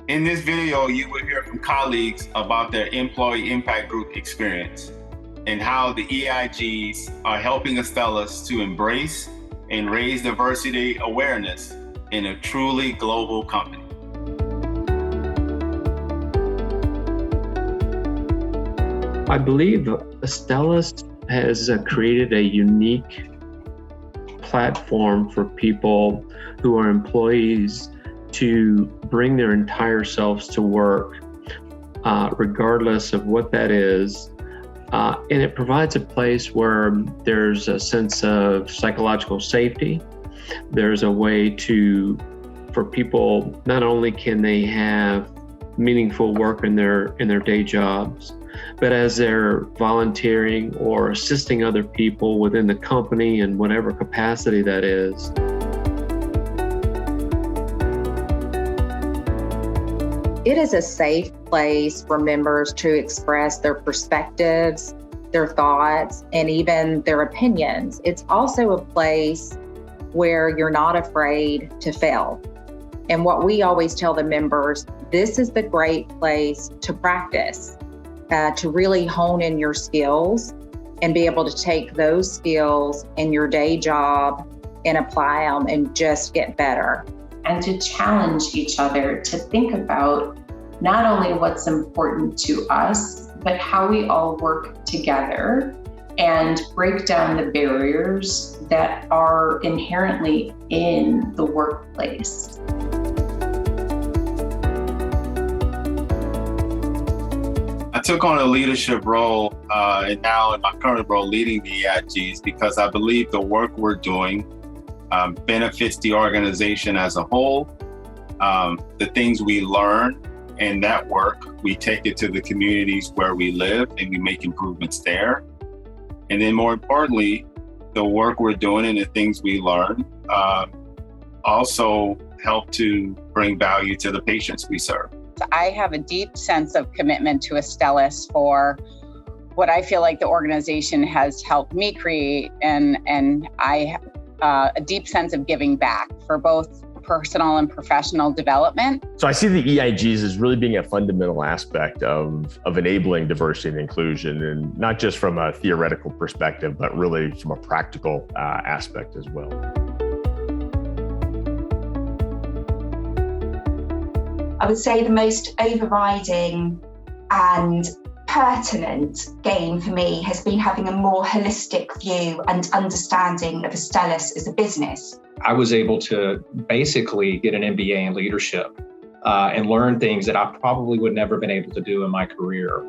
In this video, you will hear from colleagues about their employee impact group experience and how the EIGs are helping Astellas to embrace and raise diversity awareness in a truly global company. I believe Astellas has created a unique platform for people who are employees to bring their entire selves to work, regardless of what that is. And it provides a place where there's a sense of psychological safety. There's a way for people, not only can they have meaningful work in their day jobs, but as they're volunteering or assisting other people within the company in whatever capacity that is. It is a safe place for members to express their perspectives, their thoughts, and even their opinions. It's also a place where you're not afraid to fail. And what we always tell the members, this is the great place to practice, to really hone in your skills and be able to take those skills in your day job and apply them and just get better. And to challenge each other to think about not only what's important to us, but how we all work together and break down the barriers that are inherently in the workplace. I took on a leadership role, and now in my current role leading the EIGs, because I believe the work we're doing benefits the organization as a whole. The things we learn in that work, we take it to the communities where we live and we make improvements there. And then more importantly, the work we're doing and the things we learn also help to bring value to the patients we serve. I have a deep sense of commitment to Astellas for what I feel like the organization has helped me create, and I have a deep sense of giving back for both personal and professional development. So I see the EIGs as really being a fundamental aspect of enabling diversity and inclusion, and not just from a theoretical perspective, but really from a practical aspect as well. I would say the most overriding and pertinent gain for me has been having a more holistic view and understanding of Astellas as a business. I was able to basically get an MBA in leadership and learn things that I probably would never been able to do in my career.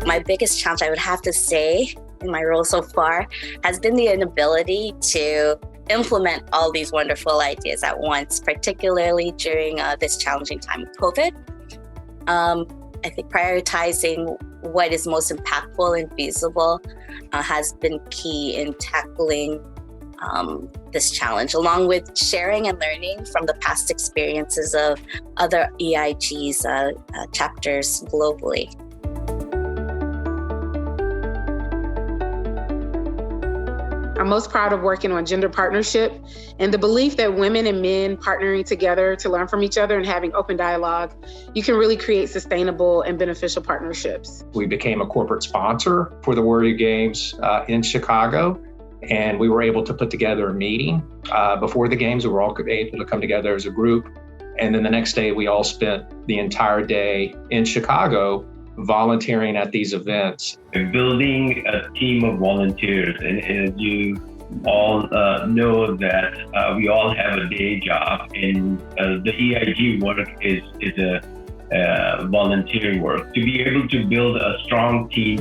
My biggest challenge, I would have to say, in my role so far, has been the inability to implement all these wonderful ideas at once, particularly during this challenging time of COVID. I think prioritizing what is most impactful and feasible has been key in tackling this challenge, along with sharing and learning from the past experiences of other EIGs chapters globally. I'm most proud of working on gender partnership and the belief that women and men partnering together to learn from each other and having open dialogue, you can really create sustainable and beneficial partnerships. We became a corporate sponsor for the Warrior Games in Chicago, and we were able to put together a meeting before the games. We were all able to come together as a group. And then the next day, we all spent the entire day in Chicago volunteering at these events. Building a team of volunteers, and you all know that we all have a day job, and the EIG work is a volunteering work. To be able to build a strong team.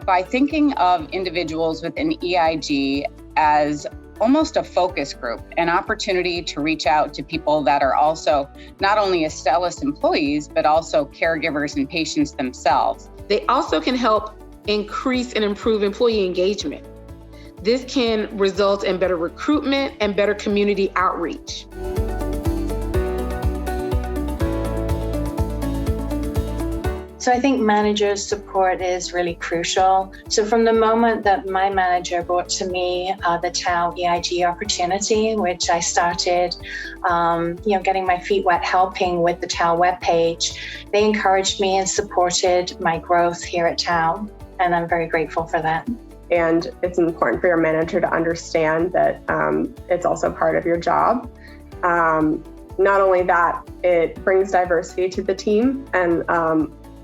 By thinking of individuals within EIG as almost a focus group, an opportunity to reach out to people that are also not only Astellas employees, but also caregivers and patients themselves. They also can help increase and improve employee engagement. This can result in better recruitment and better community outreach. So I think manager support is really crucial. So from the moment that my manager brought to me the TAO EIG opportunity, which I started, getting my feet wet, helping with the TAO webpage, they encouraged me and supported my growth here at TAO. And I'm very grateful for that. And it's important for your manager to understand that it's also part of your job. Not only that, it brings diversity to the team and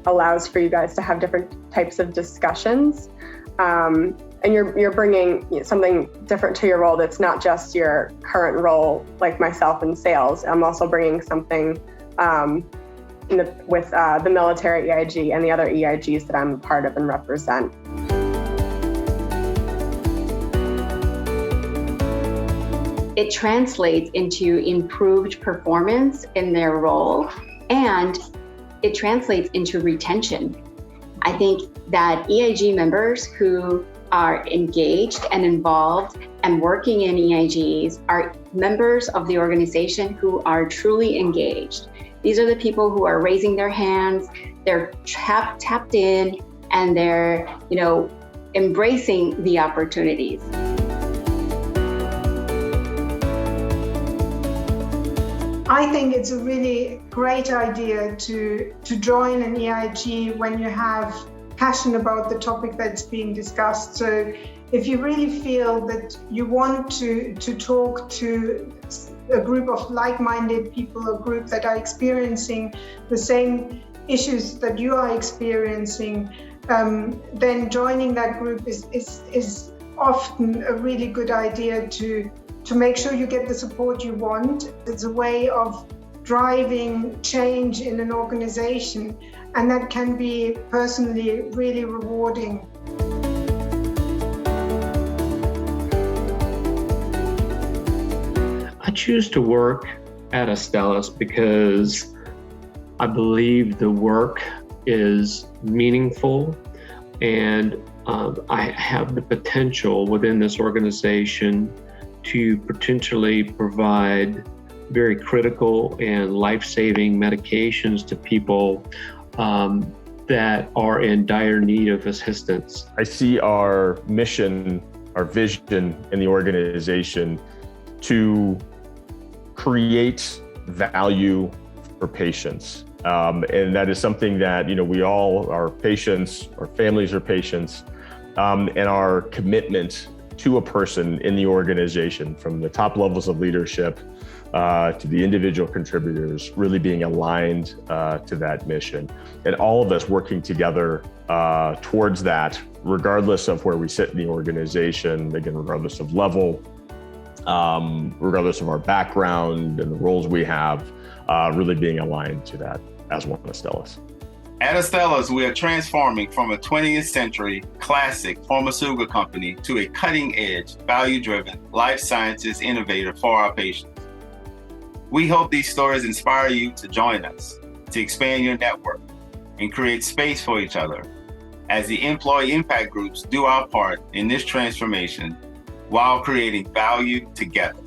allows for you guys to have different types of discussions. And you're bringing something different to your role that's not just your current role, like myself in sales. I'm also bringing something with the military EIG and the other EIGs that I'm part of and represent. It translates into improved performance in their role, and it translates into retention. I think that EIG members who are engaged and involved and working in EIGs are members of the organization who are truly engaged. These are the people who are raising their hands, they're tapped in, and they're, embracing the opportunities. I think it's a really great idea to join an EIG when you have passion about the topic that's being discussed. So if you really feel that you want to talk to a group of like-minded people, a group that are experiencing the same issues that you are experiencing, then joining that group is often a really good idea to make sure you get the support you want. It's a way of driving change in an organization, and that can be personally really rewarding. I choose to work at Astellas because I believe the work is meaningful, and I have the potential within this organization to potentially provide very critical and life-saving medications to people that are in dire need of assistance. I see our mission, our vision in the organization to create value for patients. And that is something that, we all are patients, our families are patients, and our commitment to a person in the organization, from the top levels of leadership to the individual contributors, really being aligned to that mission. And all of us working together towards that, regardless of where we sit in the organization, again, regardless of level, regardless of our background and the roles we have, really being aligned to that as one Astellas. At Astellas, we are transforming from a 20th century classic pharmaceutical company to a cutting-edge, value-driven life sciences innovator for our patients. We hope these stories inspire you to join us, to expand your network, and create space for each other as the employee impact groups do our part in this transformation while creating value together.